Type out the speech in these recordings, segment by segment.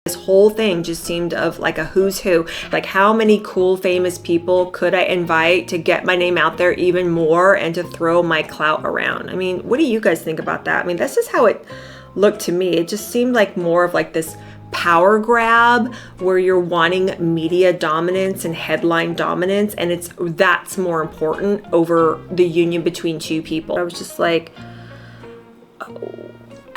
This whole thing just seemed of like a who's who. Like, how many cool, famous people could I invite to get my name out there even more and to throw my clout around? I mean, what do you guys think about that? I mean, that's just how it looked to me. It just seemed like more of like this power grab where you're wanting media dominance and headline dominance, and that's more important over the union between two people. I was just like,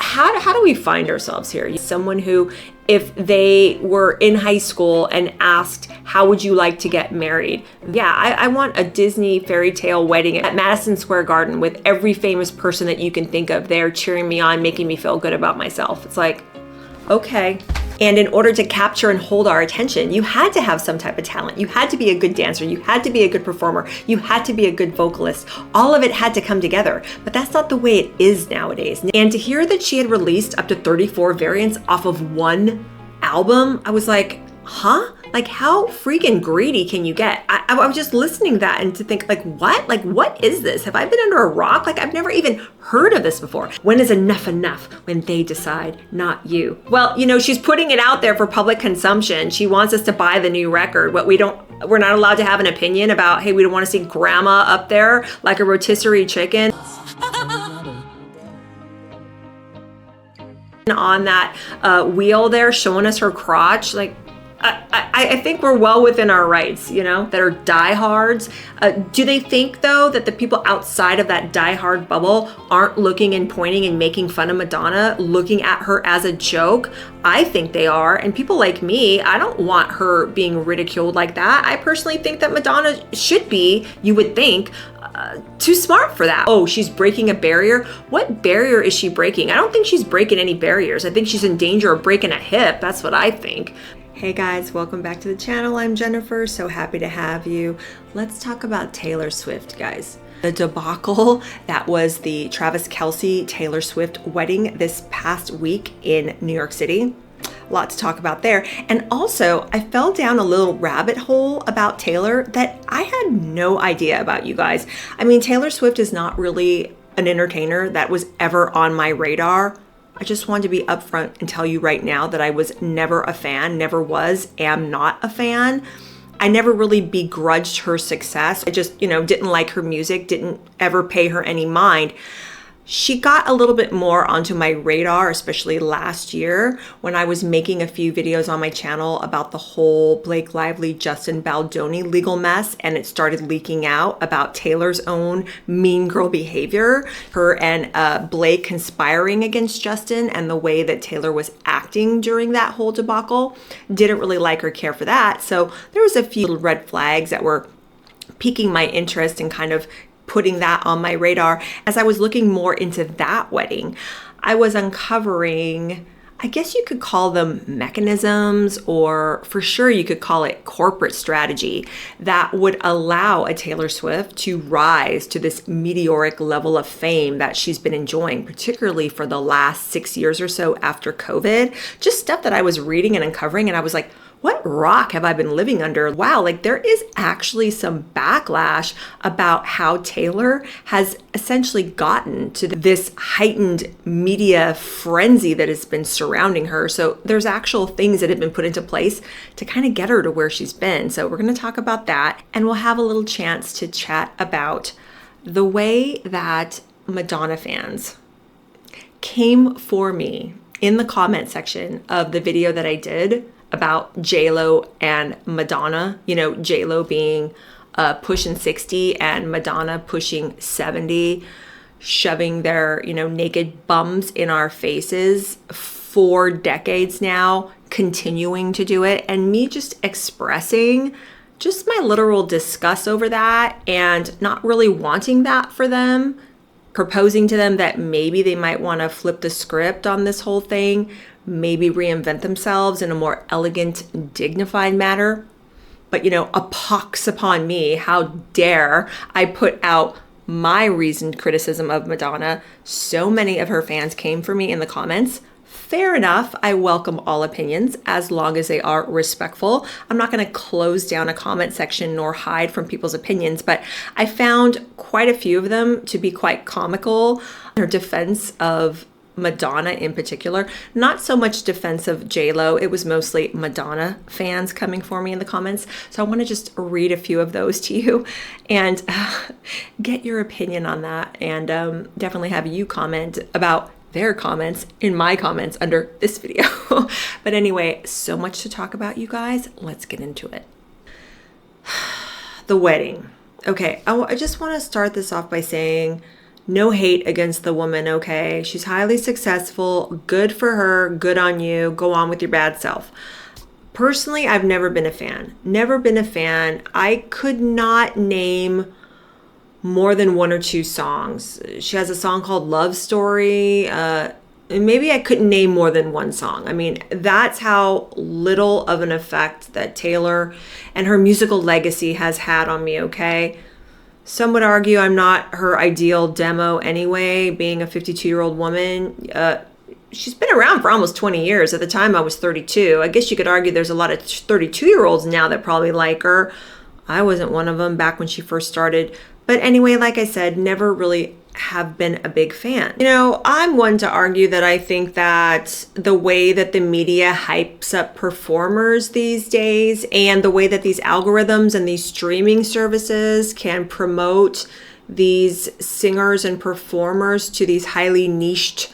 how do we find ourselves here? Someone who, if they were in high school and asked, how would you like to get married? Yeah, I want a Disney fairy tale wedding at Madison Square Garden with every famous person that you can think of there cheering me on, making me feel good about myself. It's like, okay. And in order to capture and hold our attention, you had to have some type of talent. You had to be a good dancer. You had to be a good performer. You had to be a good vocalist. All of it had to come together. But that's not the way it is nowadays. And to hear that she had released up to 34 variants off of one album, I was like, huh? Like, how freaking greedy can you get? I was just listening to that and to think, like, what? Like, what is this? Have I been under a rock? Like, I've never even heard of this before. When is enough enough? When they decide, not you. Well, you know, she's putting it out there for public consumption. She wants us to buy the new record. But we're not allowed to have an opinion about, hey, we don't want to see grandma up there like a rotisserie chicken on that wheel there showing us her crotch. Like, I think we're well within our rights, you know, that are diehards. Do they think, though, that the people outside of that diehard bubble aren't looking and pointing and making fun of Madonna, looking at her as a joke? I think they are. And people like me, I don't want her being ridiculed like that. I personally think that Madonna should be, you would think, too smart for that. Oh, she's breaking a barrier. What barrier is she breaking? I don't think she's breaking any barriers. I think she's in danger of breaking a hip. That's what I think. Hey guys, welcome back to the channel. I'm Jennifer, so happy to have you. Let's talk about Taylor Swift, guys. The debacle that was the Travis Kelce Taylor Swift wedding this past week in New York City. A lot to talk about there. And also, I fell down a little rabbit hole about Taylor that I had no idea about, you guys. I mean, Taylor Swift is not really an entertainer that was ever on my radar. I just wanted to be upfront and tell you right now that I was never a fan, never was, am not a fan. I never really begrudged her success. I just, didn't like her music, didn't ever pay her any mind. She got a little bit more onto my radar, especially last year when I was making a few videos on my channel about the whole Blake Lively, Justin Baldoni legal mess, and it started leaking out about Taylor's own mean girl behavior, her and Blake conspiring against Justin, and the way that Taylor was acting during that whole debacle. Didn't really like or care for that. So there was a few little red flags that were piquing my interest and kind of putting that on my radar. As I was looking more into that wedding, I was uncovering, I guess you could call them mechanisms, or for sure you could call it corporate strategy that would allow a Taylor Swift to rise to this meteoric level of fame that she's been enjoying, particularly for the last 6 years or so after COVID. Just stuff that I was reading and uncovering, and I was like, what rock have I been living under? Wow, like there is actually some backlash about how Taylor has essentially gotten to this heightened media frenzy that has been surrounding her. So there's actual things that have been put into place to kind of get her to where she's been. So we're going to talk about that, and we'll have a little chance to chat about the way that Madonna fans came for me in the comment section of the video that I did about J-Lo and Madonna, J-Lo being pushing 60 and Madonna pushing 70, shoving their, naked bums in our faces for decades now, continuing to do it, and me just expressing just my literal disgust over that and not really wanting that for them, proposing to them that maybe they might want to flip the script on this whole thing, maybe reinvent themselves in a more elegant, dignified manner. But, a pox upon me, how dare I put out my reasoned criticism of Madonna. So many of her fans came for me in the comments. Fair enough. I welcome all opinions as long as they are respectful. I'm not going to close down a comment section nor hide from people's opinions, but I found quite a few of them to be quite comical. Her defense of Madonna in particular. Not so much defense of J-Lo. It was mostly Madonna fans coming for me in the comments. So I want to just read a few of those to you and get your opinion on that, and definitely have you comment about their comments in my comments under this video. But anyway, so much to talk about, you guys. Let's get into it. The wedding. Okay, I just want to start this off by saying no hate against the woman, okay? She's highly successful. Good for her. Good on you. Go on with your bad self. Personally, I've never been a fan. Never been a fan. I could not name more than one or two songs. She has a song called Love Story. And maybe I couldn't name more than one song. I mean, that's how little of an effect that Taylor and her musical legacy has had on me, okay? Some would argue I'm not her ideal demo anyway, being a 52-year-old woman. She's been around for almost 20 years. At the time, I was 32. I guess you could argue there's a lot of 32-year-olds now that probably like her. I wasn't one of them back when she first started. But anyway, like I said, never really have been a big fan. You know, I'm one to argue that I think that the way that the media hypes up performers these days, and the way that these algorithms and these streaming services can promote these singers and performers to these highly niched,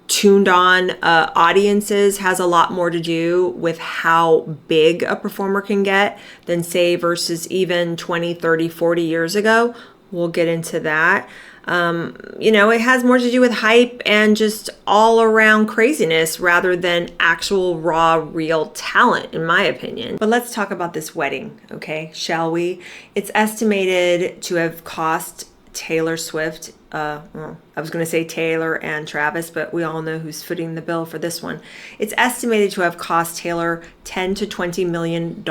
tuned on audiences, has a lot more to do with how big a performer can get than, say, versus even 20, 30, 40 years ago. We'll get into that. You know, it has more to do with hype and just all around craziness rather than actual raw, real talent, in my opinion. But let's talk about this wedding, okay? Shall we? It's estimated to have cost Taylor Swift, well, I was going to say Taylor and Travis, but we all know who's footing the bill for this one. It's estimated to have cost Taylor $10 to $20 million.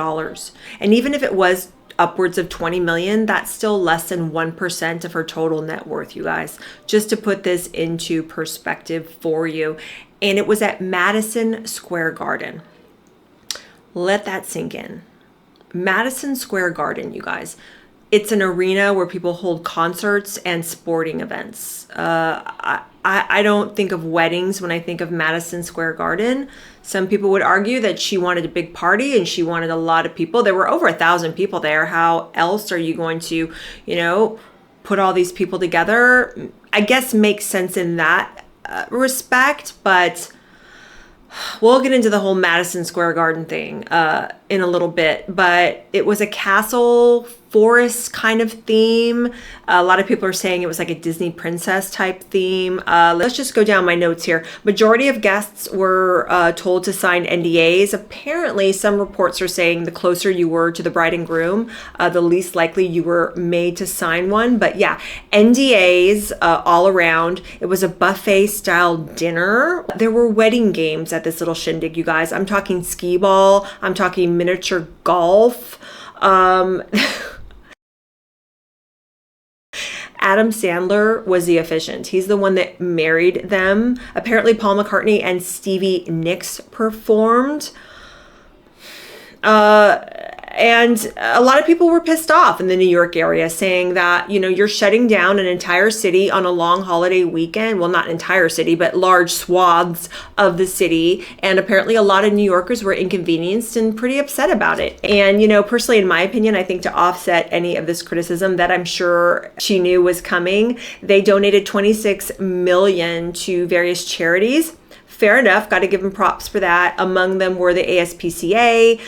And even if it was upwards of 20 million, that's still less than 1% of her total net worth, you guys, just to put this into perspective for you. And it was at Madison Square Garden. Let that sink in. Madison Square Garden, you guys. It's an arena where people hold concerts and sporting events. I don't think of weddings when I think of Madison Square Garden. Some people would argue that she wanted a big party and she wanted a lot of people. There were over 1,000 people there. How else are you going to, you know, put all these people together? I guess makes sense in that respect, but we'll get into the whole Madison Square Garden thing in a little bit. But it was a castle forest kind of theme. A lot of people are saying it was like a Disney princess type theme. Let's just go down my notes here. Majority of guests were told to sign NDAs. Apparently, some reports are saying the closer you were to the bride and groom, the least likely you were made to sign one. But yeah, NDAs all around. It was a buffet style dinner. There were wedding games at this little shindig, you guys. I'm talking skee ball. I'm talking miniature golf. Adam Sandler was the officiant. He's the one that married them. Apparently, Paul McCartney and Stevie Nicks performed. And a lot of people were pissed off in the New York area, saying that, you know, you're shutting down an entire city on a long holiday weekend. Well, not entire city, but large swaths of the city. And apparently a lot of New Yorkers were inconvenienced and pretty upset about it. And, you know, personally, in my opinion, I think to offset any of this criticism that I'm sure she knew was coming, they donated $26 million to various charities. Fair enough, got to give them props for that. Among them were the ASPCA.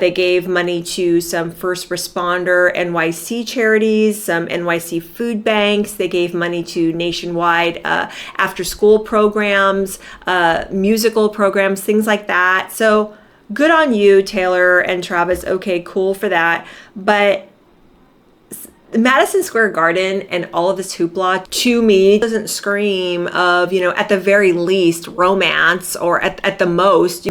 They gave money to some first responder NYC charities, some NYC food banks. They gave money to nationwide after school programs, musical programs, things like that. So good on you, Taylor and Travis. Okay, cool for that. But Madison Square Garden and all of this hoopla, to me, doesn't scream of, you know, at the very least, romance, or at the most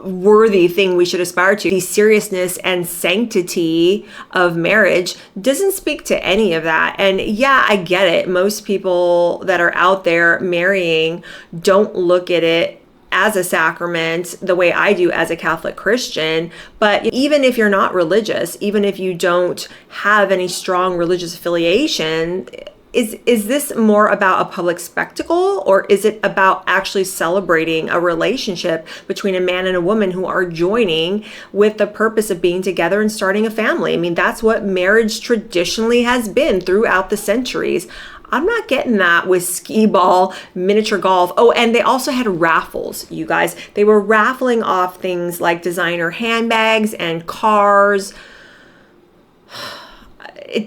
worthy thing we should aspire to. The seriousness and sanctity of marriage doesn't speak to any of that. And yeah, I get it. Most people that are out there marrying don't look at it as a sacrament the way I do as a Catholic Christian. But even if you're not religious, even if you don't have any strong religious affiliation, is this more about a public spectacle, or is it about actually celebrating a relationship between a man and a woman who are joining with the purpose of being together and starting a family? I mean, that's what marriage traditionally has been throughout the centuries. I'm not getting that with skee ball, miniature golf. Oh, and they also had raffles, you guys. They were raffling off things like designer handbags and cars.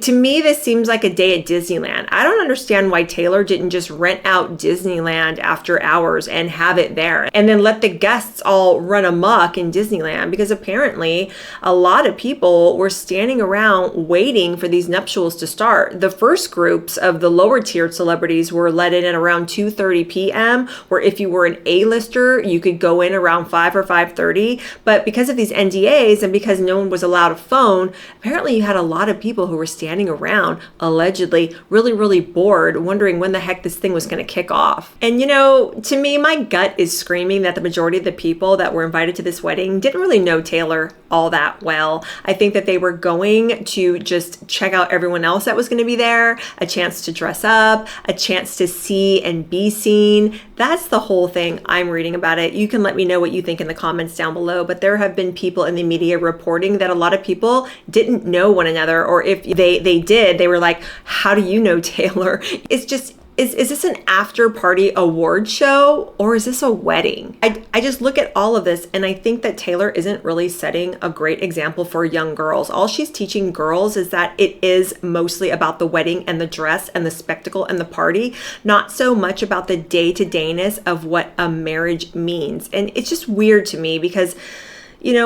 To me, this seems like a day at Disneyland. I don't understand why Taylor didn't just rent out Disneyland after hours and have it there and then let the guests all run amok in Disneyland, because apparently a lot of people were standing around waiting for these nuptials to start. The first groups of the lower tiered celebrities were let in at around 2:30 p.m., where if you were an A-lister, you could go in around 5 or 5:30. But because of these NDAs and because no one was allowed a phone, apparently you had a lot of people who were standing around, allegedly, really bored, wondering when the heck this thing was going to kick off. And to me, my gut is screaming that the majority of the people that were invited to this wedding didn't really know Taylor all that well. I think that they were going to just check out everyone else that was going to be there, a chance to dress up, a chance to see and be seen. That's the whole thing I'm reading about it. You can let me know what you think in the comments down below, but there have been people in the media reporting that a lot of people didn't know one another, or if they did, they were like, how do you know Taylor? It's just, is this an after party award show, or is this a wedding? I just look at all of this and I think that Taylor isn't really setting a great example for young girls. All she's teaching girls is that it is mostly about the wedding and the dress and the spectacle and the party, not so much about the day-to-dayness of what a marriage means. And it's just weird to me because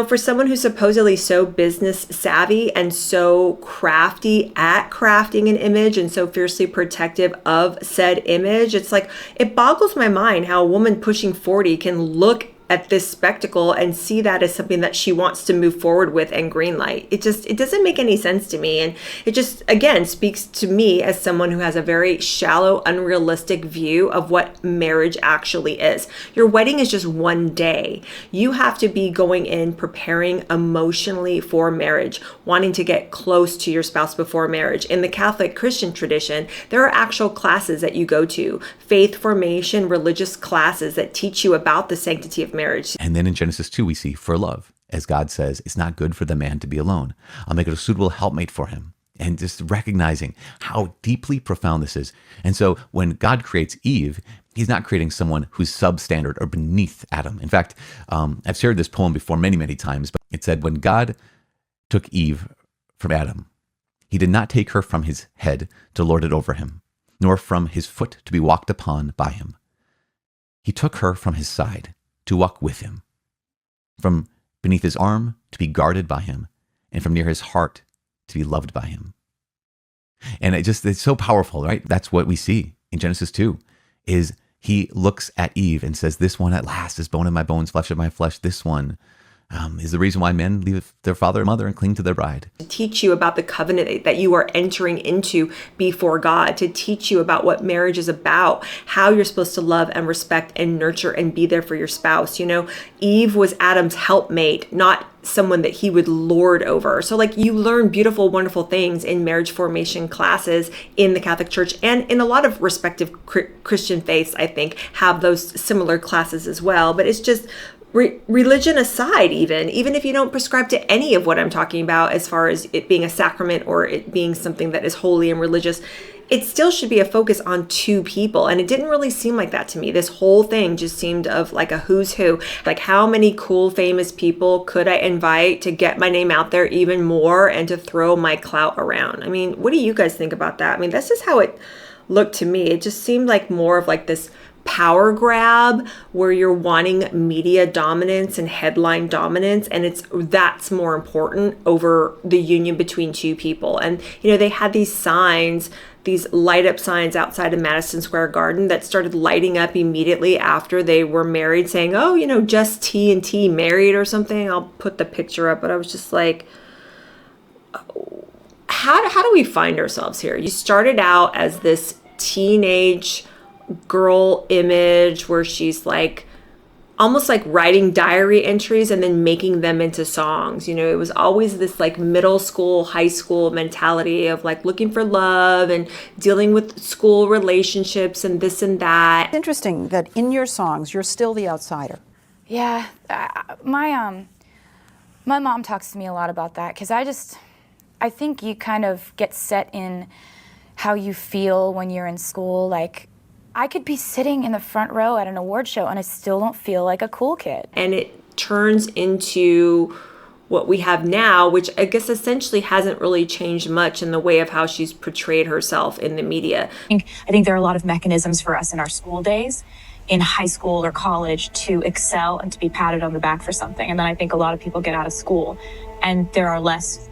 for someone who's supposedly so business savvy and so crafty at crafting an image and so fiercely protective of said image, it's like, it boggles my mind how a woman pushing 40 can look at this spectacle and see that as something that she wants to move forward with and greenlight. It doesn't make any sense to me. And it just, again, speaks to me as someone who has a very shallow, unrealistic view of what marriage actually is. Your wedding is just one day. You have to be going in preparing emotionally for marriage, wanting to get close to your spouse before marriage. In the Catholic Christian tradition, there are actual classes that you go to, faith formation, religious classes that teach you about the sanctity of marriage. And then in Genesis 2, we see, for love, as God says, it's not good for the man to be alone. I'll make it a suitable helpmate for him. And just recognizing how deeply profound this is. And so when God creates Eve, he's not creating someone who's substandard or beneath Adam. In fact, I've shared this poem before many times, but it said, when God took Eve from Adam, he did not take her from his head to lord it over him, nor from his foot to be walked upon by him. He took her from his side to walk with him, from beneath his arm to be guarded by him, and from near his heart to be loved by him. And it's so powerful, right? That's what we see in Genesis 2, is he looks at Eve and says, this one at last is bone of my bones, flesh of my flesh. This one is the reason why men leave their father and mother and cling to their bride. To teach you about the covenant that you are entering into before God, to teach you about what marriage is about, how you're supposed to love and respect and nurture and be there for your spouse. Eve was Adam's helpmate, not someone that he would lord over. So you learn beautiful, wonderful things in marriage formation classes in the Catholic Church, and in a lot of respective Christian faiths, I think, have those similar classes as well. But it's just, religion aside, even if you don't prescribe to any of what I'm talking about as far as it being a sacrament or it being something that is holy and religious, it still should be a focus on two people. And it didn't really seem like that to me. This whole thing just seemed of like a who's who. Like, how many cool, famous people could I invite to get my name out there even more and to throw my clout around? I mean, what do you guys think about that? I mean, that's just how it looked to me. It just seemed like more of like this power grab where you're wanting media dominance and headline dominance, and that's more important over the union between two people. And they had these signs, these light up signs outside of Madison Square Garden that started lighting up immediately after they were married, saying, oh, just T and T married or something. I'll put the picture up, but I was just like, how do we find ourselves here? You started out as this teenage girl image where she's like almost like writing diary entries and then making them into songs. You know, it was always this like middle school, high school mentality of like looking for love and dealing with school relationships and this and that. It's interesting that in your songs, you're still the outsider. Yeah, my mom talks to me a lot about that because I think you kind of get set in how you feel when you're in school. Like, I could be sitting in the front row at an award show and I still don't feel like a cool kid. And it turns into what we have now, which I guess essentially hasn't really changed much in the way of how she's portrayed herself in the media. I think there are a lot of mechanisms for us in our school days, in high school or college, to excel and to be patted on the back for something. And then I think a lot of people get out of school and there are less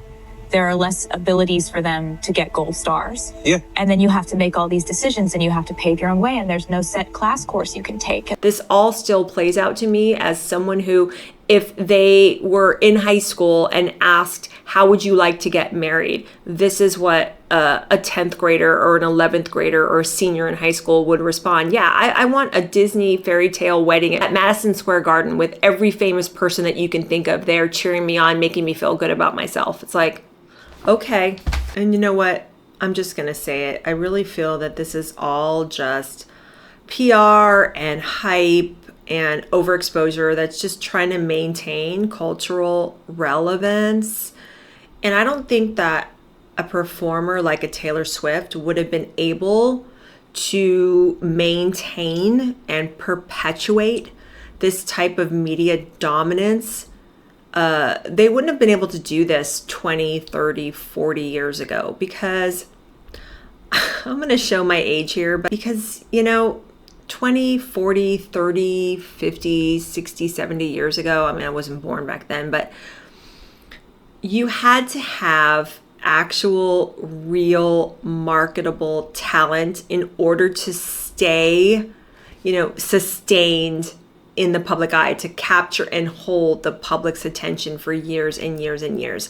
abilities for them to get gold stars. Yeah. And then you have to make all these decisions and you have to pave your own way and there's no set class course you can take. This all still plays out to me as someone who, if they were in high school and asked, how would you like to get married? This is what a 10th grader or an 11th grader or a senior in high school would respond. Yeah, I want a Disney fairy tale wedding at Madison Square Garden with every famous person that you can think of there cheering me on, making me feel good about myself. It's like, okay. And you know what? I'm just going to say it. I really feel that this is all just PR and hype and overexposure that's just trying to maintain cultural relevance. And I don't think that a performer like a Taylor Swift would have been able to maintain and perpetuate this type of media dominance. They wouldn't have been able to do this 20, 30, 40 years ago, because I'm going to show my age here, but because, you know, 20, 40, 30, 50, 60, 70 years ago, I mean, I wasn't born back then, but you had to have actual, real, marketable talent in order to stay, you know, sustained in the public eye, to capture and hold the public's attention for years and years and years.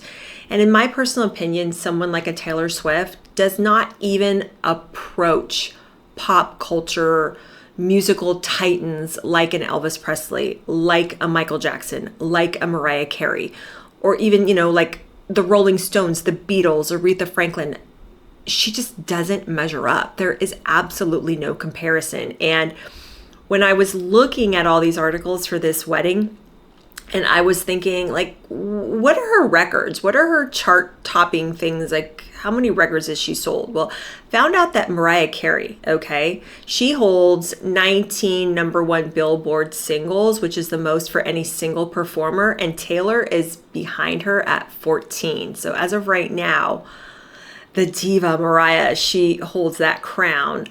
And in my personal opinion, someone like a Taylor Swift does not even approach pop culture musical titans like an Elvis Presley, like a Michael Jackson, like a Mariah Carey, or even, you know, like the Rolling Stones, the Beatles, Aretha Franklin. She just doesn't measure up. There is absolutely no comparison. And when I was looking at all these articles for this wedding, and I was thinking, like, what are her records? What are her chart-topping things? Like, how many records has she sold? Well, found out that Mariah Carey, okay, she holds 19 #1 Billboard singles, which is the most for any single performer, and Taylor is behind her at 14. So as of right now, the diva Mariah, she holds that crown.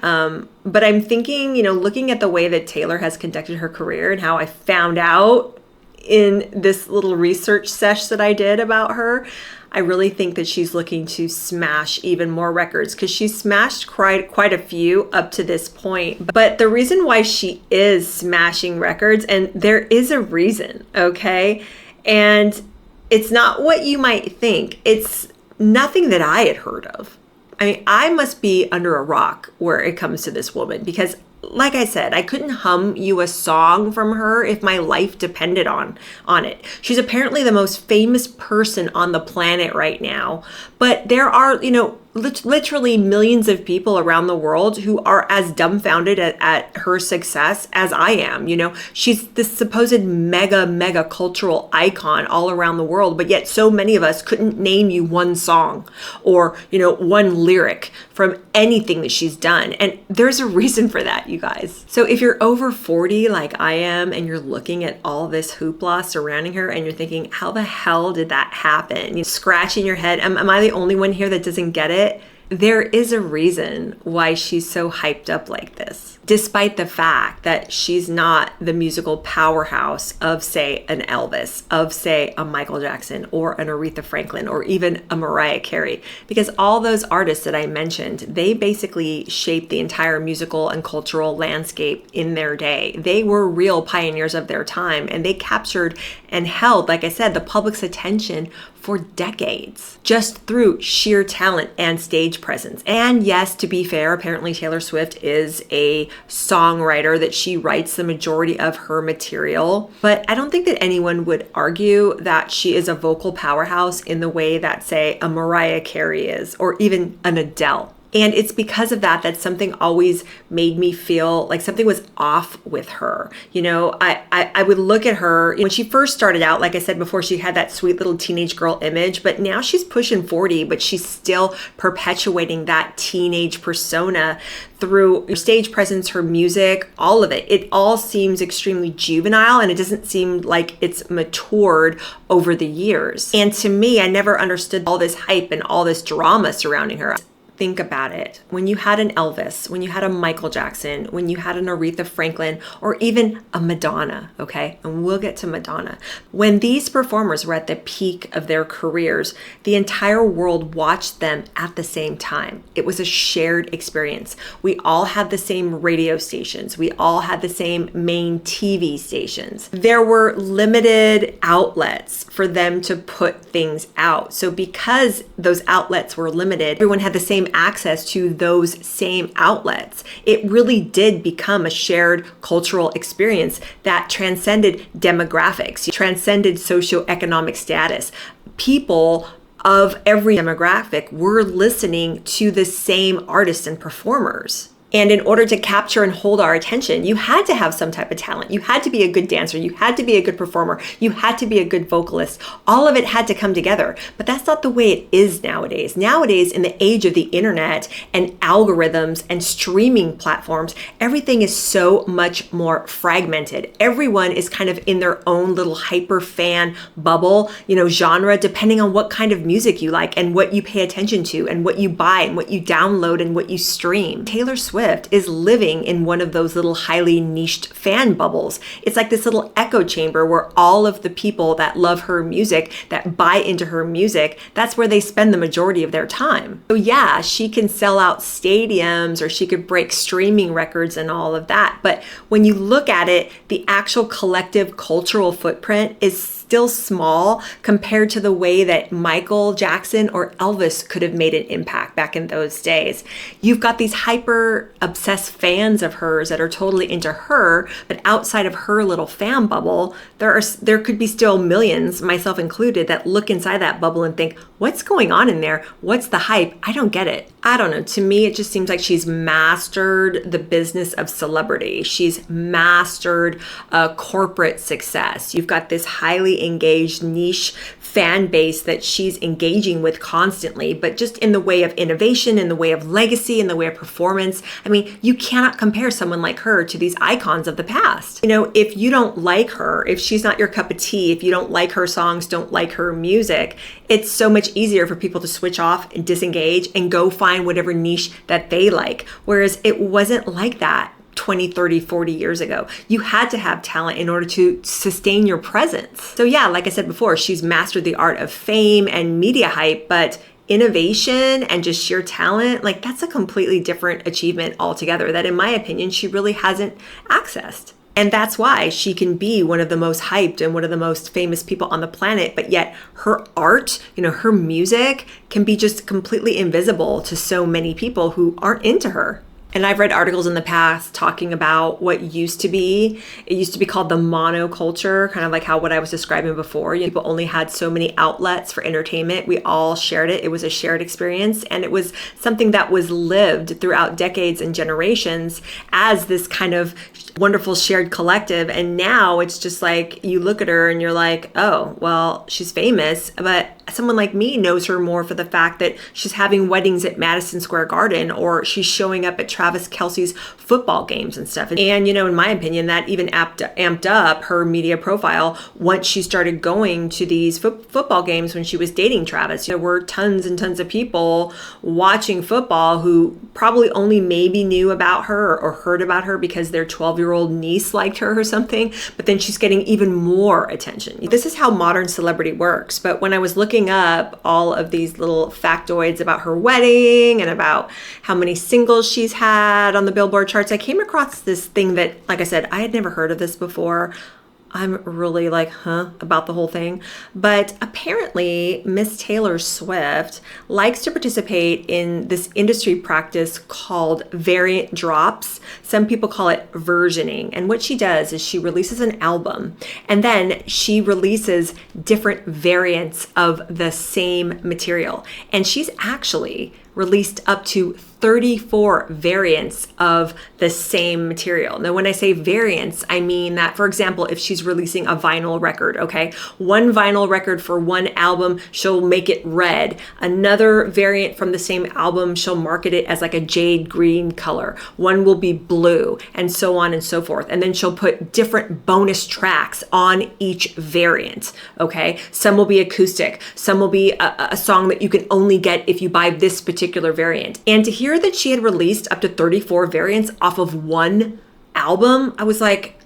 But I'm thinking, you know, looking at the way that Taylor has conducted her career and how I found out in this little research sesh that I did about her, I really think that she's looking to smash even more records, because she's smashed quite a few up to this point. But the reason why she is smashing records, and there is a reason, okay? And it's not what you might think. It's nothing that I had heard of. I mean, I must be under a rock where it comes to this woman, because like I said, I couldn't hum you a song from her if my life depended on it. She's apparently the most famous person on the planet right now, but there are, you know, literally millions of people around the world who are as dumbfounded at her success as I am. You know, she's this supposed mega cultural icon all around the world, but yet so many of us couldn't name you one song or, you know, one lyric from anything that she's done. And there's a reason for that, you guys. So if you're over 40 like I am, and you're looking at all this hoopla surrounding her and you're thinking, how the hell did that happen? You're scratching your head. Am I the only one here that doesn't get it? There is a reason why she's so hyped up like this, despite the fact that she's not the musical powerhouse of, say, an Elvis, of, say, a Michael Jackson or an Aretha Franklin or even a Mariah Carey. Because all those artists that I mentioned, they basically shaped the entire musical and cultural landscape in their day. They were real pioneers of their time, and they captured and held, like I said, the public's attention for decades, just through sheer talent and stage stage presence. And yes, to be fair, apparently Taylor Swift is a songwriter, that she writes the majority of her material. But I don't think that anyone would argue that she is a vocal powerhouse in the way that, say, a Mariah Carey is, or even an Adele. And it's because of that something always made me feel like something was off with her. You know, I would look at her when she first started out, like I said before, she had that sweet little teenage girl image, but now she's pushing 40, but she's still perpetuating that teenage persona through her stage presence, her music, all of it. It all seems extremely juvenile, and it doesn't seem like it's matured over the years. And to me, I never understood all this hype and all this drama surrounding her. Think about it. When you had an Elvis, when you had a Michael Jackson, when you had an Aretha Franklin, or even a Madonna, okay? And we'll get to Madonna. When these performers were at the peak of their careers, the entire world watched them at the same time. It was a shared experience. We all had the same radio stations. We all had the same main TV stations. There were limited outlets for them to put things out. So because those outlets were limited, everyone had the same access to those same outlets. It really did become a shared cultural experience that transcended demographics, transcended socioeconomic status. People of every demographic were listening to the same artists and performers. And in order to capture and hold our attention, you had to have some type of talent. You had to be a good dancer. You had to be a good performer. You had to be a good vocalist. All of it had to come together. But that's not the way it is nowadays. Nowadays, in the age of the internet and algorithms and streaming platforms, everything is so much more fragmented. Everyone is kind of in their own little hyper fan bubble, genre, depending on what kind of music you like and what you pay attention to and what you buy and what you download and what you stream. Taylor Swift is living in one of those little highly niched fan bubbles. It's like this little echo chamber where all of the people that love her music, that buy into her music, that's where they spend the majority of their time. So yeah, she can sell out stadiums, or she could break streaming records and all of that. But when you look at it, the actual collective cultural footprint is still small compared to the way that Michael Jackson or Elvis could have made an impact back in those days. You've got these hyper obsessed fans of hers that are totally into her, but outside of her little fan bubble, there could be still millions, myself included, that look inside that bubble and think, what's going on in there? What's the hype? I don't get it. I don't know. To me, it just seems like she's mastered the business of celebrity. She's mastered corporate success. You've got this highly engaged niche fan base that she's engaging with constantly, but just in the way of innovation, in the way of legacy, in the way of performance. I mean, you cannot compare someone like her to these icons of the past. If you don't like her, if she's not your cup of tea, if you don't like her songs, don't like her music, it's so much easier for people to switch off and disengage and go find whatever niche that they like. Whereas it wasn't like that 20, 30, 40 years ago. You had to have talent in order to sustain your presence. So yeah, like I said before, she's mastered the art of fame and media hype, but innovation and just sheer talent, like that's a completely different achievement altogether that in my opinion, she really hasn't accessed. And that's why she can be one of the most hyped and one of the most famous people on the planet, but yet her art, her music can be just completely invisible to so many people who aren't into her. And I've read articles in the past talking about what it used to be called the monoculture, kind of like what I was describing before. People only had so many outlets for entertainment. We all shared it. It was a shared experience. And it was something that was lived throughout decades and generations as this kind of wonderful shared collective. And now it's just like, you look at her and you're like, oh, well, she's famous, but someone like me knows her more for the fact that she's having weddings at Madison Square Garden, or she's showing up at Travis Kelce's football games and stuff. And, in my opinion, that even amped up her media profile once she started going to these football games when she was dating Travis. There were tons and tons of people watching football who probably only maybe knew about her or heard about her because their 12-year-old niece liked her or something, but then she's getting even more attention. This is how modern celebrity works. But when I was looking up all of these little factoids about her wedding and about how many singles she's had on the Billboard charts, I came across this thing that, like I said, I had never heard of this before. I'm really like, about the whole thing. But apparently, Miss Taylor Swift likes to participate in this industry practice called variant drops. Some people call it versioning. And what she does is she releases an album and then she releases different variants of the same material. And she's actually released up to 34 variants of the same material. Now, when I say variants, I mean that, for example, if she's releasing a vinyl record, okay, one vinyl record for one album, she'll make it red. Another variant from the same album, she'll market it as like a jade green color. One will be blue, and so on and so forth. And then she'll put different bonus tracks on each variant, okay? Some will be acoustic. Some will be a song that you can only get if you buy this particular variant. And to hear that she had released up to 34 variants off of one album, I was like,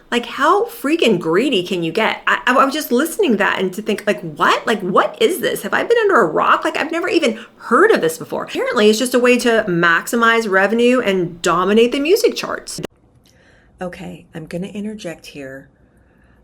like how freaking greedy can you get? I was just listening to that and to think like, what is this? Have I been under a rock? Like I've never even heard of this before. Apparently it's just a way to maximize revenue and dominate the music charts. Okay, I'm gonna interject here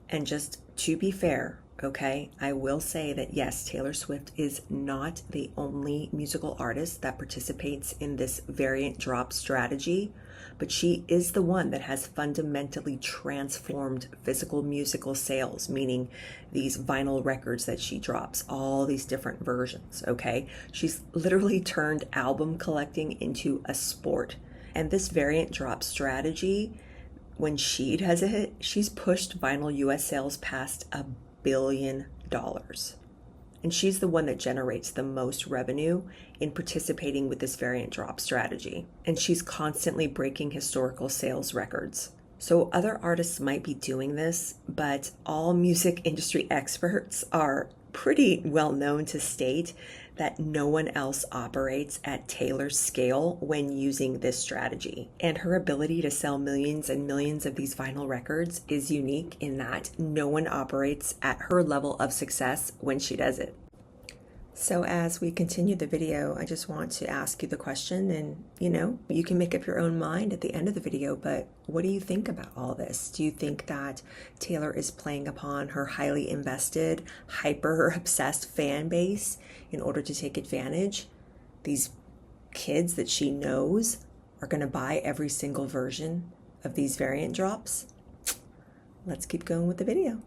and just to be fair, okay, I will say that yes, Taylor Swift is not the only musical artist that participates in this variant drop strategy, but she is the one that has fundamentally transformed physical musical sales, meaning these vinyl records that she drops, all these different versions, okay? She's literally turned album collecting into a sport. And this variant drop strategy, when she does it, she's pushed vinyl US sales past $1 billion. And she's the one that generates the most revenue in participating with this variant drop strategy. And she's constantly breaking historical sales records. So other artists might be doing this, but all music industry experts are pretty well known to state that no one else operates at Taylor's scale when using this strategy. And her ability to sell millions and millions of these vinyl records is unique in that no one operates at her level of success when she does it. So as we continue the video, I just want to ask you the question, and you can make up your own mind at the end of the video, but what do you think about all this? Do you think that Taylor is playing upon her highly invested, hyper-obsessed fan base in order to take advantage? These kids that she knows are going to buy every single version of these variant drops? Let's keep going with the video.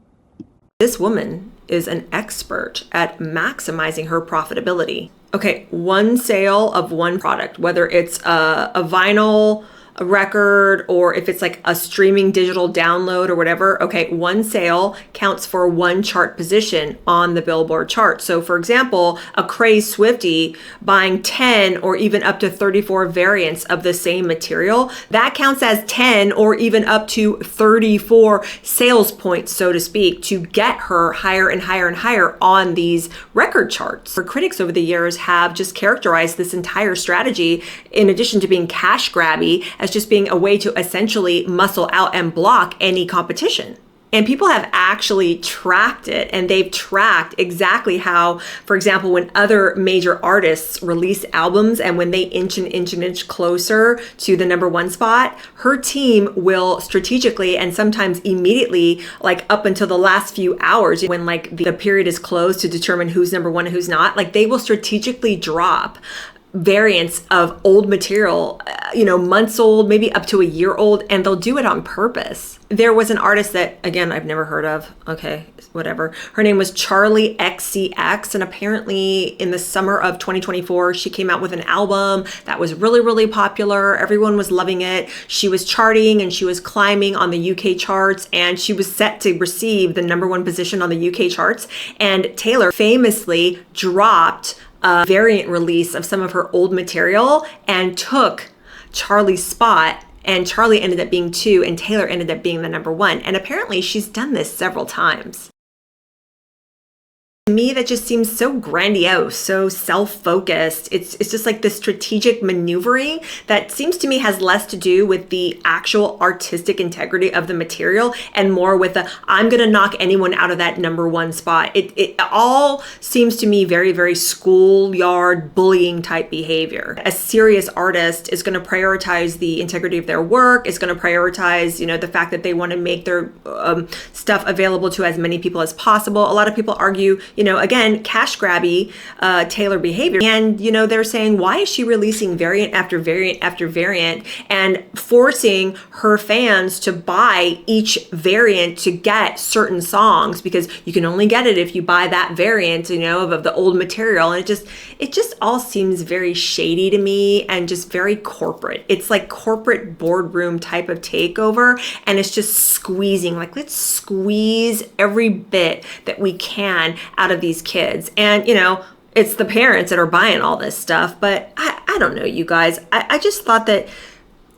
This woman is an expert at maximizing her profitability. Okay, one sale of one product, whether it's a vinyl, a record, or if it's like a streaming digital download or whatever, okay, one sale counts for one chart position on the Billboard chart. So for example, a crazed Swiftie buying 10 or even up to 34 variants of the same material, that counts as 10 or even up to 34 sales points, so to speak, to get her higher and higher and higher on these record charts. Her critics over the years have just characterized this entire strategy, in addition to being cash grabby, as just being a way to essentially muscle out and block any competition. And people have actually tracked it, and they've tracked exactly how, for example, when other major artists release albums and when they inch and inch and inch closer to the number one spot, her team will strategically and sometimes immediately, like up until the last few hours, when like the period is closed to determine who's number one and who's not, like they will strategically drop variants of old material, months old, maybe up to a year old, and they'll do it on purpose. There was an artist that, again, I've never heard of. Okay, whatever. Her name was Charlie XCX, and apparently in the summer of 2024, she came out with an album that was really, really popular. Everyone was loving it. She was charting and she was climbing on the UK charts, and she was set to receive the number one position on the UK charts. And Taylor famously dropped a variant release of some of her old material and took Charlie's spot, and Charlie ended up being 2 and Taylor ended up being the number 1. And apparently she's done this several times. To me, that just seems so grandiose, so self-focused. It's just like this strategic maneuvering that seems to me has less to do with the actual artistic integrity of the material and more with the, I'm going to knock anyone out of that number one spot. It all seems to me very, very schoolyard bullying type behavior. A serious artist is going to prioritize the integrity of their work, is going to prioritize, the fact that they want to make their stuff available to as many people as possible. A lot of people argue, again, cash grabby Taylor behavior. And, they're saying, why is she releasing variant after variant after variant and forcing her fans to buy each variant to get certain songs, because you can only get it if you buy that variant, of the old material. And it just all seems very shady to me and just very corporate. It's like corporate boardroom type of takeover. And it's just squeezing, like, let's squeeze every bit that we can out of these kids. And, it's the parents that are buying all this stuff. But I don't know, you guys. I just thought that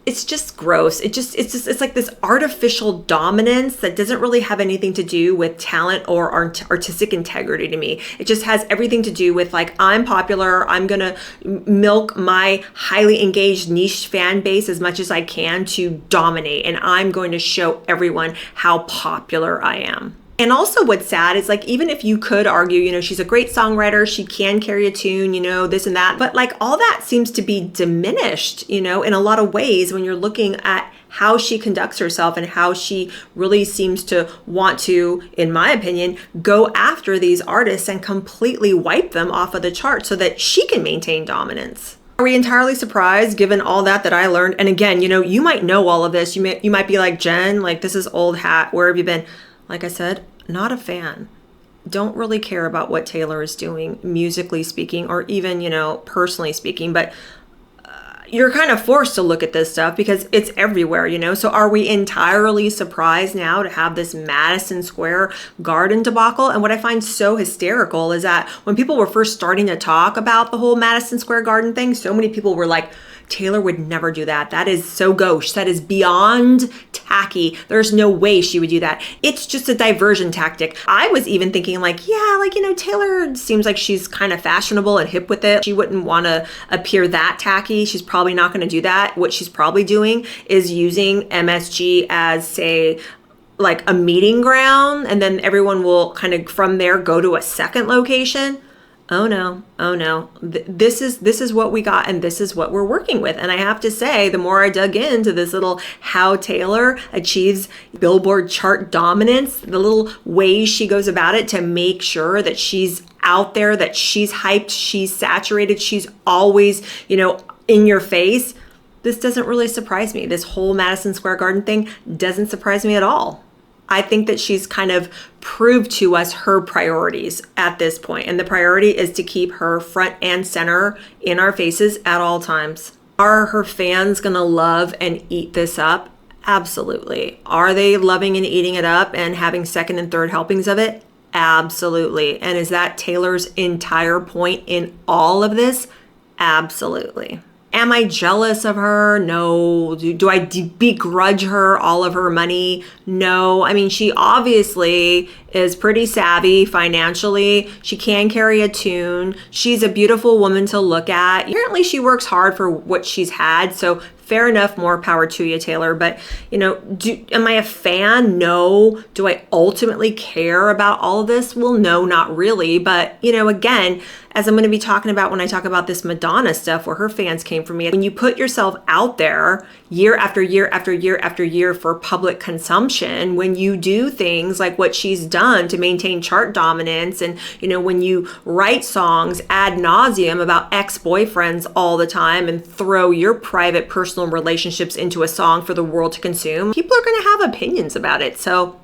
it's just gross. It's like this artificial dominance that doesn't really have anything to do with talent or artistic integrity to me. It just has everything to do with, like, I'm popular. I'm going to milk my highly engaged niche fan base as much as I can to dominate. And I'm going to show everyone how popular I am. And also what's sad is, like, even if you could argue, she's a great songwriter, she can carry a tune, this and that, but, like, all that seems to be diminished, in a lot of ways when you're looking at how she conducts herself and how she really seems to want to, in my opinion, go after these artists and completely wipe them off of the chart so that she can maintain dominance. Are we entirely surprised given all that I learned? And again, you might know all of this. You might be like, Jen, like, this is old hat. Where have you been? Like I said, not a fan. Don't really care about what Taylor is doing, musically speaking, or even, personally speaking. But you're kind of forced to look at this stuff because it's everywhere, So are we entirely surprised now to have this Madison Square Garden debacle? And what I find so hysterical is that when people were first starting to talk about the whole Madison Square Garden thing, so many people were like, Taylor would never do that. That is so gauche. That is beyond tacky. There's no way she would do that. It's just a diversion tactic. I was even thinking, like, yeah, like, Taylor seems like she's kind of fashionable and hip with it. She wouldn't want to appear that tacky. She's probably not going to do that. What she's probably doing is using MSG as, say, like a meeting ground, and then everyone will kind of from there go to a second location. Oh no. This is what we got, and this is what we're working with. And I have to say, the more I dug into this little how Taylor achieves Billboard chart dominance, the little ways she goes about it to make sure that she's out there, that she's hyped, she's saturated, she's always, in your face. This doesn't really surprise me. This whole Madison Square Garden thing doesn't surprise me at all. I think that she's kind of proved to us her priorities at this point. And the priority is to keep her front and center in our faces at all times. Are her fans going to love and eat this up? Absolutely. Are they loving and eating it up and having second and third helpings of it? Absolutely. And is that Taylor's entire point in all of this? Absolutely. Am I jealous of her? No. Do I begrudge her all of her money? No. I mean, she obviously is pretty savvy financially. She can carry a tune. She's a beautiful woman to look at. Apparently, she works hard for what she's had. So fair enough, more power to you, Taylor. But, am I a fan? No. Do I ultimately care about all of this? Well, no, not really. But, again, as I'm going to be talking about when I talk about this Madonna stuff where her fans came from me, when you put yourself out there year after year after year after year for public consumption, when you do things like what she's done to maintain chart dominance, and, when you write songs ad nauseum about ex-boyfriends all the time and throw your private personal relationships into a song for the world to consume, people are going to have opinions about it. So,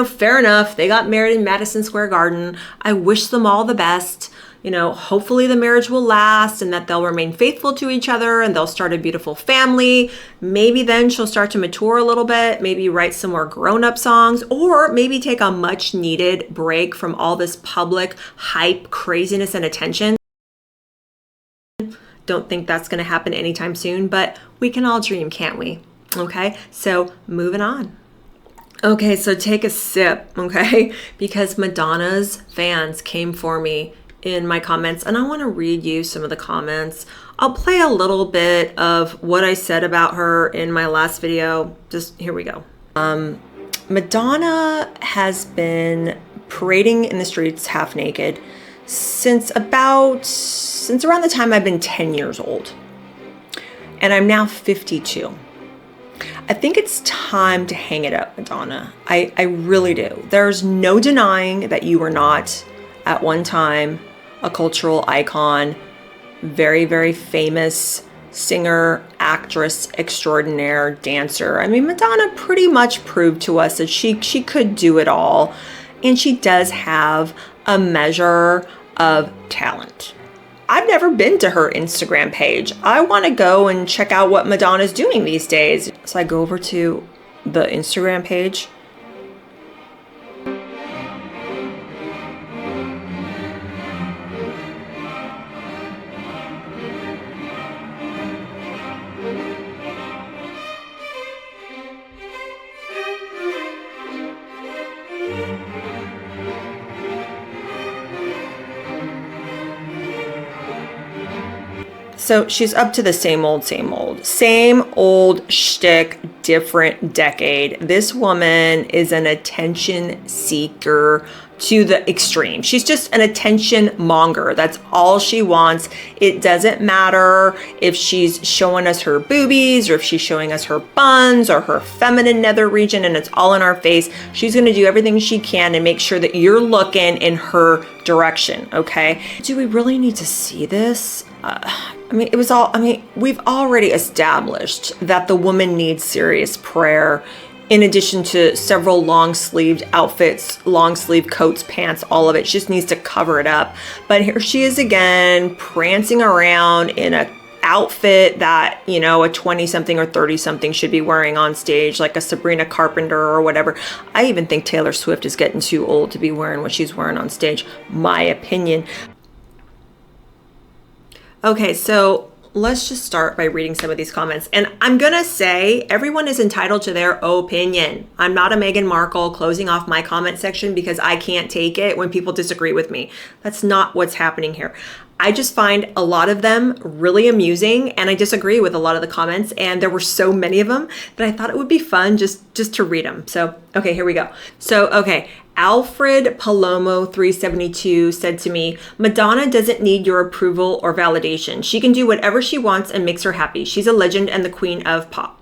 fair enough. They got married in Madison Square Garden. I wish them all the best. Hopefully the marriage will last and that they'll remain faithful to each other and they'll start a beautiful family. Maybe then she'll start to mature a little bit, maybe write some more grown-up songs, or maybe take a much needed break from all this public hype, craziness, and attention. Don't think that's going to happen anytime soon, but we can all dream, can't we? Okay, so moving on. Okay, so take a sip, okay? Because Madonna's fans came for me in my comments, and I want to read you some of the comments. I'll play a little bit of what I said about her in my last video. Just here we go. Madonna has been parading in the streets half naked since around the time I've been 10 years old. And I'm now 52. I think it's time to hang it up, Madonna. I really do. There's no denying that you were not, at one time, a cultural icon, very, very famous singer, actress extraordinaire, dancer. I mean, Madonna pretty much proved to us that she could do it all. And she does have a measure of talent. I've never been to her Instagram page. I want to go and check out what Madonna's doing these days. So I go over to the Instagram page. So she's up to the same old shtick, different decade. This woman is an attention seeker to the extreme. She's just an attention monger. That's all she wants. It doesn't matter if she's showing us her boobies or if she's showing us her buns or her feminine nether region and it's all in our face. She's going to do everything she can and make sure that you're looking in her direction, okay? Do we really need to see this? We've already established that the woman needs serious prayer in addition to several long-sleeved outfits, long-sleeve coats, pants, all of it. She just needs to cover it up. But here she is again, prancing around in a outfit that, you know, a 20-something or 30-something should be wearing on stage, like a Sabrina Carpenter or whatever. I even think Taylor Swift is getting too old to be wearing what she's wearing on stage, my opinion. Okay, so let's just start by reading some of these comments. And I'm gonna say everyone is entitled to their opinion. I'm not a Meghan Markle closing off my comment section because I can't take it when people disagree with me. That's not what's happening here. I just find a lot of them really amusing, and I disagree with a lot of the comments, and there were so many of them that I thought it would be fun just to read them. So, okay, here we go. So, okay, Alfred Palomo 372 said to me, Madonna doesn't need your approval or validation. She can do whatever she wants and makes her happy. She's a legend and the queen of pop.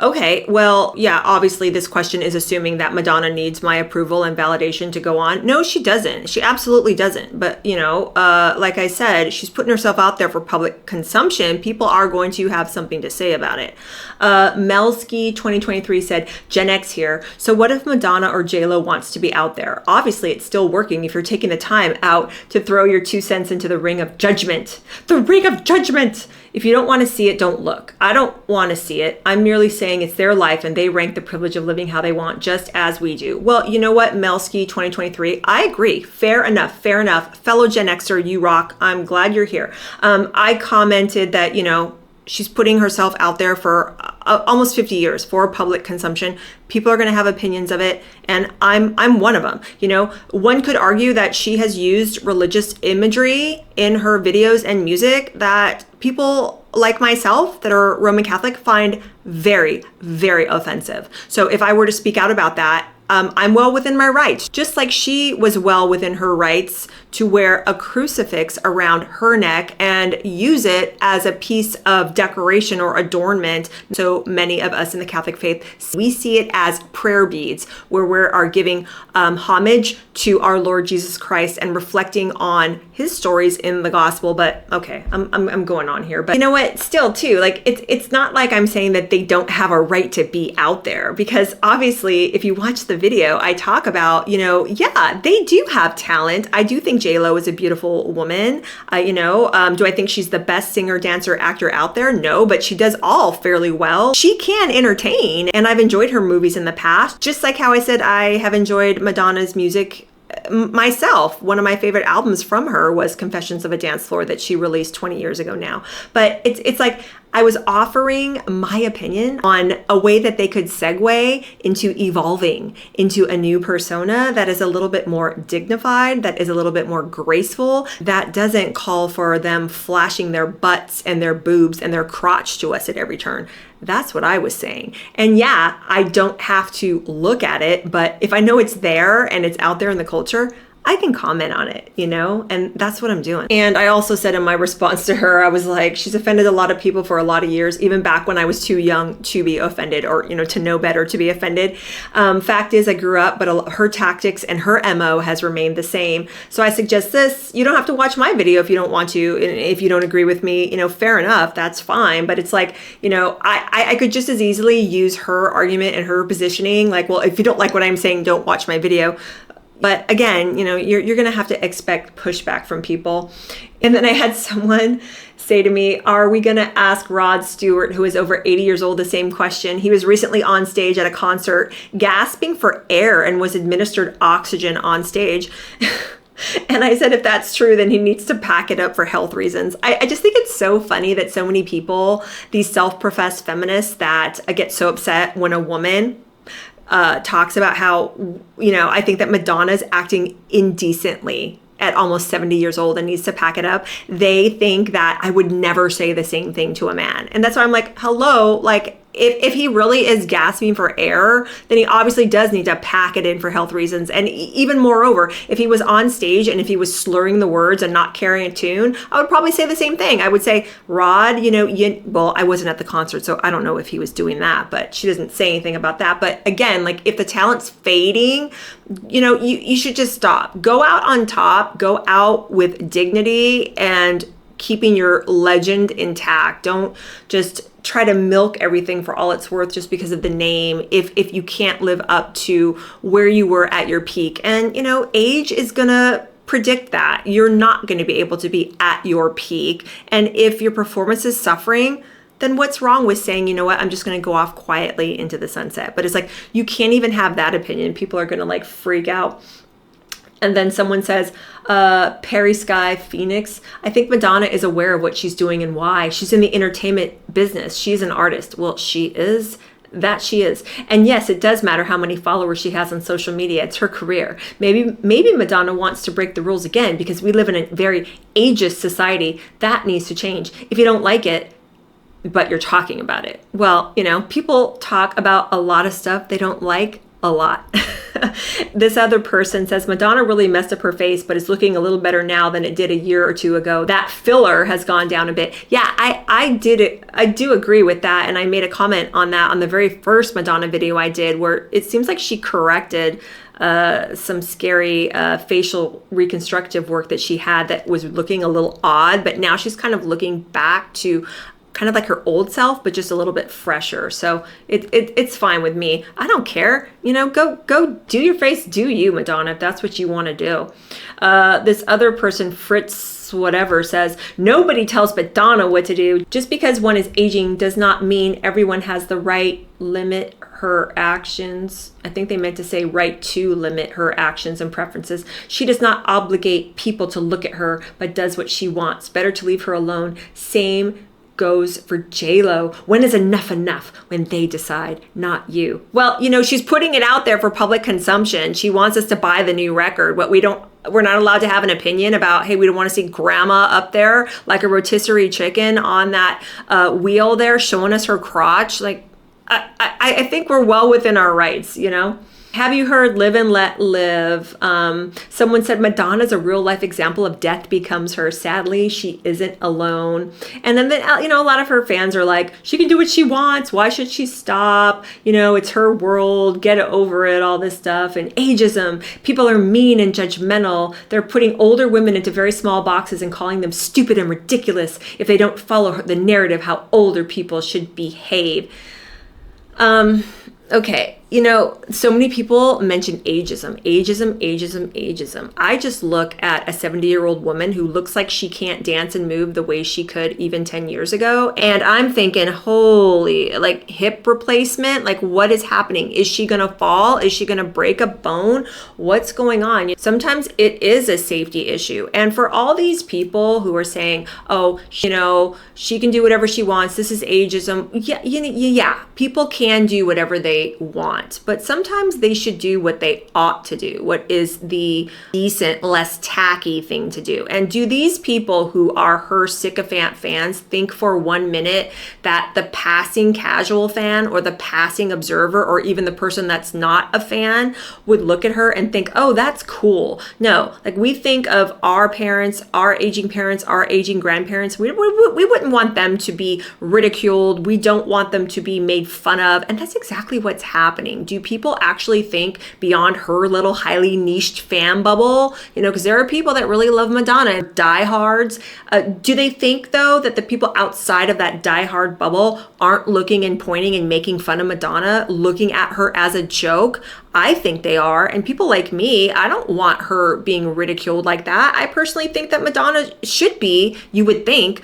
Okay, well, yeah, obviously this question is assuming that Madonna needs my approval and validation to go on. No, she doesn't. She absolutely doesn't. But, you know, like I said, she's putting herself out there for public consumption. People are going to have something to say about it. Melski 2023 said, Gen X here. So what if Madonna or J-Lo wants to be out there? Obviously, it's still working if you're taking the time out to throw your 2 cents into the ring of judgment. The ring of judgment! If you don't want to see it, don't look. I don't want to see it. I'm merely saying it's their life and they rank the privilege of living how they want, just as we do. Well, you know what, Melski 2023, I agree. Fair enough, fair enough. Fellow Gen Xer, you rock. I'm glad you're here. I commented that, you know, she's putting herself out there for almost 50 years for public consumption. People are going to have opinions of it, and I'm one of them. You know, one could argue that she has used religious imagery in her videos and music that people like myself that are Roman Catholic find very, very offensive. So if I were to speak out about that, I'm well within my rights, just like she was well within her rights to wear a crucifix around her neck and use it as a piece of decoration or adornment. So many of us in the Catholic faith, we see it as prayer beads, where we are giving homage to our Lord Jesus Christ and reflecting on his stories in the gospel. But okay, I'm going on here. But you know what? Still, too, like it's not like I'm saying that they don't have a right to be out there, because obviously, if you watch the video, I talk about, you know, yeah, they do have talent. I do think J-Lo is a beautiful woman. Do I think she's the best singer, dancer, actor out there? No, but she does all fairly well. She can entertain, and I've enjoyed her movies in the past, just like how I said I have enjoyed Madonna's music myself. One of my favorite albums from her was Confessions of a Dance Floor that she released 20 years ago now. But it's like, I was offering my opinion on a way that they could segue into evolving into a new persona that is a little bit more dignified, that is a little bit more graceful, that doesn't call for them flashing their butts and their boobs and their crotch to us at every turn. That's what I was saying. And yeah, I don't have to look at it, but if I know it's there and it's out there in the culture, I can comment on it, and that's what I'm doing. And I also said in my response to her, I was like, she's offended a lot of people for a lot of years, even back when I was too young to be offended or, to know better to be offended. Fact is, I grew up, but her tactics and her MO has remained the same. So I suggest this. You don't have to watch my video if you don't want to. And if you don't agree with me, fair enough, that's fine. But it's like, I could just as easily use her argument and her positioning. Like, well, if you don't like what I'm saying, don't watch my video. But again, you're going to have to expect pushback from people. And then I had someone say to me, are we going to ask Rod Stewart, who is over 80 years old, the same question? He was recently on stage at a concert, gasping for air and was administered oxygen on stage. And I said, if that's true, then he needs to pack it up for health reasons. I just think it's so funny that so many people, these self-professed feminists that get so upset when a woman talks about how, I think that Madonna's acting indecently at almost 70 years old and needs to pack it up. They think that I would never say the same thing to a man. And that's why I'm like, hello, like, if he really is gasping for air, then he obviously does need to pack it in for health reasons. And even moreover, if he was on stage and if he was slurring the words and not carrying a tune, I would probably say the same thing. I would say, Rod, well, I wasn't at the concert, so I don't know if he was doing that, but she doesn't say anything about that. But again, like, if the talent's fading, you should just stop. Go out on top, go out with dignity and keeping your legend intact. Don't just try to milk everything for all it's worth just because of the name if you can't live up to where you were at your peak. And age is gonna predict that. You're not going to be able to be at your peak. And if your performance is suffering, then what's wrong with saying, you know what, I'm just going to go off quietly into the sunset? But it's like, you can't even have that opinion. People are going to like freak out. And then someone says, Perry Sky Phoenix, I think Madonna is aware of what she's doing and why. She's in the entertainment business. She's an artist. Well, she is. That she is. And yes, it does matter how many followers she has on social media. It's her career. Maybe Madonna wants to break the rules again because we live in a very ageist society. That needs to change. If you don't like it, but you're talking about it. Well, people talk about a lot of stuff they don't like a lot. This other person says, Madonna really messed up her face, but it's looking a little better now than it did a year or two ago. That filler has gone down a bit. Yeah, I do agree with that. And I made a comment on that on the very first Madonna video I did, where it seems like she corrected some scary facial reconstructive work that she had that was looking a little odd, but now she's kind of looking back to kind of like her old self, but just a little bit fresher. So it's fine with me. I don't care. Go do your face, do you, Madonna, if that's what you want to do. This other person, Fritz whatever, says, nobody tells Madonna what to do. Just because one is aging does not mean everyone has the right limit her actions. I think they meant to say right to limit her actions and preferences. She does not obligate people to look at her, but does what she wants. Better to leave her alone. Same goes for J-Lo. When is enough enough? When they decide, not you. Well, she's putting it out there for public consumption. She wants us to buy the new record. We're not allowed to have an opinion about, hey, we don't want to see grandma up there like a rotisserie chicken on that wheel there showing us her crotch. Like, I think we're well within our rights, Have you heard Live and Let Live? Someone said Madonna's a real life example of death becomes her. Sadly, she isn't alone. And then, a lot of her fans are like, she can do what she wants. Why should she stop? It's her world. Get over it, all this stuff. And ageism. People are mean and judgmental. They're putting older women into very small boxes and calling them stupid and ridiculous if they don't follow the narrative how older people should behave. Okay. So many people mention ageism. I just look at a 70-year-old woman who looks like she can't dance and move the way she could even 10 years ago. And I'm thinking, holy, like hip replacement, like what is happening? Is she going to fall? Is she going to break a bone? What's going on? Sometimes it is a safety issue. And for all these people who are saying, oh, she can do whatever she wants. This is ageism. Yeah, people can do whatever they want, but sometimes they should do what they ought to do, what is the decent, less tacky thing to do. And do these people who are her sycophant fans think for 1 minute that the passing casual fan or the passing observer or even the person that's not a fan would look at her and think, oh, that's cool? No, like we think of our parents, our aging grandparents. We wouldn't want them to be ridiculed. We don't want them to be made fun of. And that's exactly what's happening. Do people actually think beyond her little highly niched fan bubble? Because there are people that really love Madonna, diehards. Do they think, though, that the people outside of that diehard bubble aren't looking and pointing and making fun of Madonna, looking at her as a joke? I think they are. And people like me, I don't want her being ridiculed like that. I personally think that Madonna should be, you would think,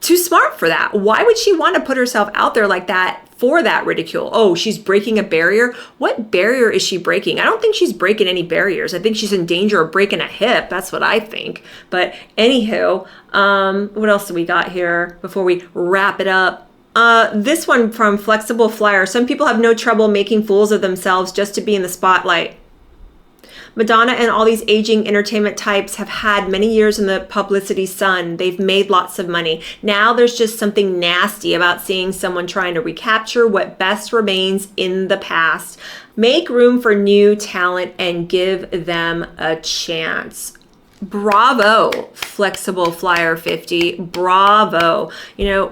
too smart for that. Why would she want to put herself out there like that for that ridicule? Oh, she's breaking a barrier. What barrier is she breaking? I don't think she's breaking any barriers. I think she's in danger of breaking a hip. That's what I think. But anywho, what else do we got here before we wrap it up? This one from Flexible Flyer. Some people have no trouble making fools of themselves just to be in the spotlight. Madonna and all these aging entertainment types have had many years in the publicity sun. They've made lots of money. Now there's just something nasty about seeing someone trying to recapture what best remains in the past. Make room for new talent and give them a chance. Bravo, Flexible Flyer 50. Bravo.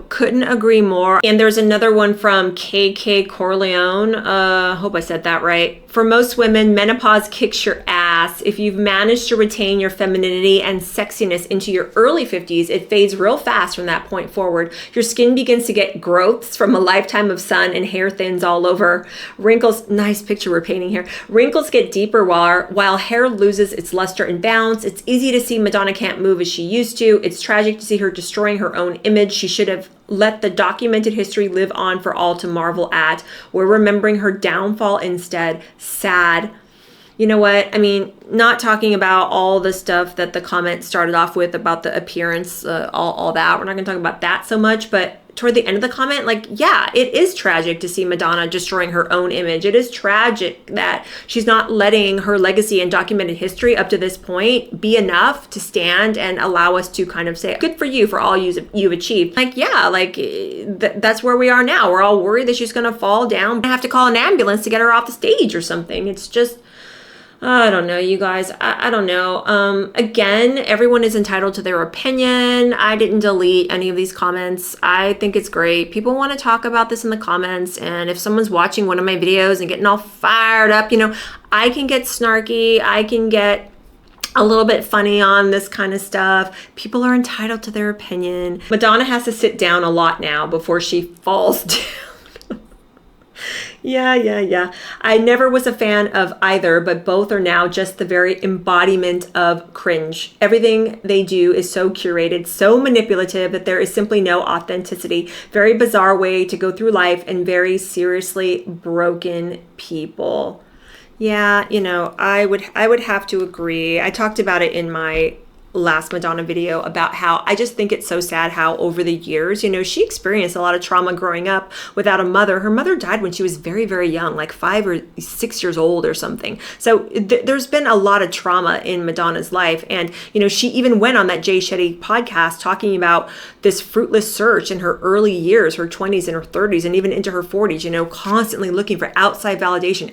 Couldn't agree more. And there's another one from KK Corleone. Hope I said that right. For most women, menopause kicks your ass. If you've managed to retain your femininity and sexiness into your early 50s, it fades real fast from that point forward. Your skin begins to get growths from a lifetime of sun and hair thins all over. Wrinkles, nice picture we're painting here. Wrinkles get deeper while hair loses its luster and bounce. It's easy to see Madonna can't move as she used to. It's tragic to see her destroying her own image. She should have let the documented history live on for all to marvel at. We're remembering her downfall instead. Sad. You know what? I mean, not talking about all the stuff that the comment started off with about the appearance, all that. We're not going to talk about that so much, but toward the end of the comment, yeah, it is tragic to see Madonna destroying her own image. It is tragic that she's not letting her legacy and documented history up to this point be enough to stand and allow us to kind of say, good for you for all you've achieved. That's where we are now. We're all worried that she's going to fall down. I have to call an ambulance to get her off the stage or something. It's just, I don't know, you guys. I don't know. Again, everyone is entitled to their opinion. I didn't delete any of these comments. I think it's great. People want to talk about this in the comments. And if someone's watching one of my videos and getting all fired up, I can get snarky. I can get a little bit funny on this kind of stuff. People are entitled to their opinion. Madonna has to sit down a lot now before she falls down. Yeah. I never was a fan of either, but both are now just the very embodiment of cringe. Everything they do is so curated, so manipulative that there is simply no authenticity. Very bizarre way to go through life and very seriously broken people. Yeah, I would have to agree. I talked about it in my last Madonna video about how I just think it's so sad how over the years, she experienced a lot of trauma growing up without a mother. Her mother died when she was very, very young, like 5 or 6 years old or something. So there's been a lot of trauma in Madonna's life. And, she even went on that Jay Shetty podcast talking about this fruitless search in her early years, her 20s and her 30s, and even into her 40s, constantly looking for outside validation.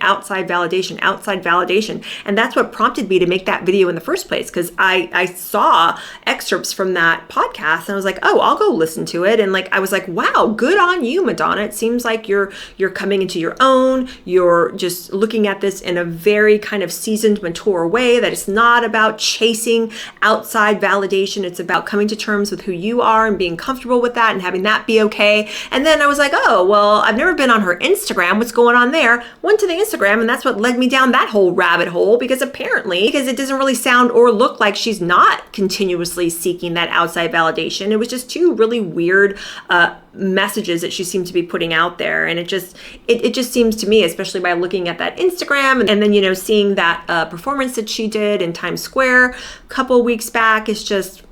And that's what prompted me to make that video in the first place, because I saw excerpts from that podcast and I was like, oh, I'll go listen to it. And like, I was like, wow, good on you, Madonna. It seems like you're coming into your own. You're just looking at this in a very kind of seasoned, mature way, that it's not about chasing outside validation. It's about coming to terms with who you are and being comfortable with that and having that be okay. And then I was like, oh, well, I've never been on her Instagram. What's going on there? Went to the Instagram, and that's what led me down that whole rabbit hole, because it doesn't really sound or look like she's not continuously seeking that outside validation. It was just two really weird messages that she seemed to be putting out there. And it just seems to me, especially by looking at that Instagram and then, seeing that performance that she did in Times Square a couple weeks back, it's just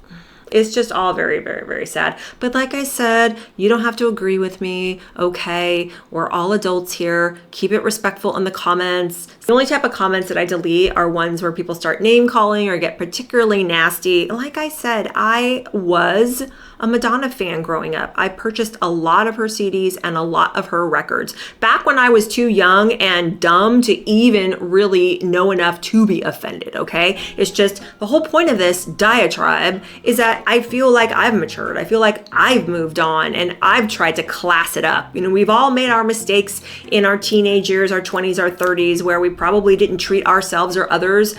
all very, very, very sad. But like I said, you don't have to agree with me. Okay, we're all adults here. Keep it respectful in the comments. The only type of comments that I delete are ones where people start name calling or get particularly nasty. Like I said, I was a Madonna fan growing up. I purchased a lot of her CDs and a lot of her records back when I was too young and dumb to even really know enough to be offended, okay? It's just the whole point of this diatribe is that I feel like I've matured. I feel like I've moved on and I've tried to class it up. We've all made our mistakes in our teenage years, our 20s, our 30s, where we probably didn't treat ourselves or others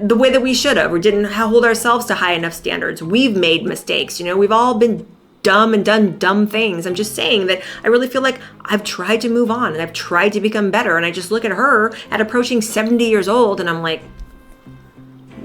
the way that we should have, or didn't hold ourselves to high enough standards. We've made mistakes. We've all been dumb and done dumb things. I'm just saying that I really feel like I've tried to move on and I've tried to become better. And I just look at her at approaching 70 years old and I'm like,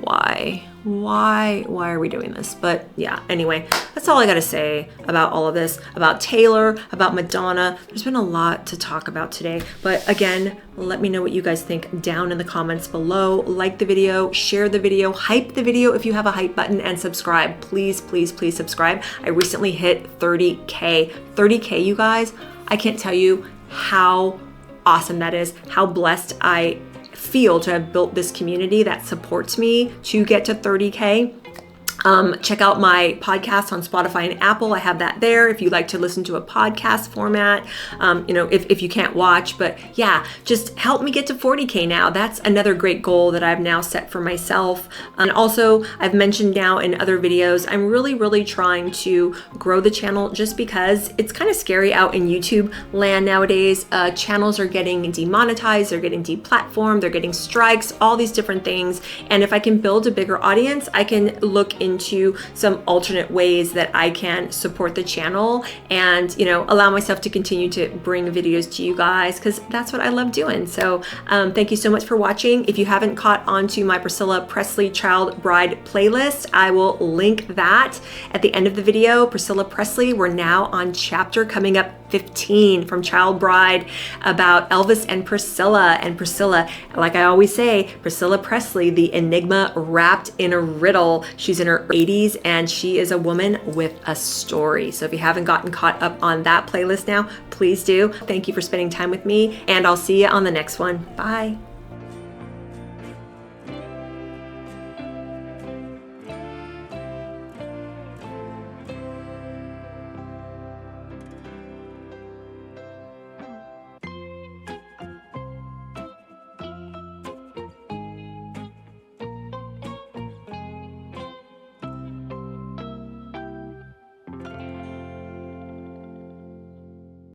why are we doing this? But yeah, anyway, that's all I gotta say about all of this, about Taylor, about Madonna. There's been a lot to talk about today, but again, let me know what you guys think down in the comments below. Like the video, share the video, hype the video if you have a hype button, and subscribe. Please, please, please subscribe. I recently hit 30K. 30K, you guys. I can't tell you how awesome that is, how blessed I feel to have built this community that supports me to get to 30K. Check out my podcast on Spotify and Apple. I have that there if you like to listen to a podcast format, if you can't watch. But yeah, just help me get to 40K now. That's another great goal that I've now set for myself. And also, I've mentioned now in other videos, I'm really, really trying to grow the channel just because it's kind of scary out in YouTube land nowadays. Channels are getting demonetized, they're getting deplatformed, they're getting strikes, all these different things. And if I can build a bigger audience, I can look into some alternate ways that I can support the channel and allow myself to continue to bring videos to you guys, because that's what I love doing. So thank you so much for watching. If you haven't caught on to my Priscilla Presley Child Bride playlist, I will link that at the end of the video. Priscilla Presley, we're now on chapter coming up 15 from Child Bride about Elvis and Priscilla. And Priscilla, like I always say, Priscilla Presley, the enigma wrapped in a riddle. She's in her 80s and she is a woman with a story. So if you haven't gotten caught up on that playlist now, please do. Thank you for spending time with me, and I'll see you on the next one. Bye.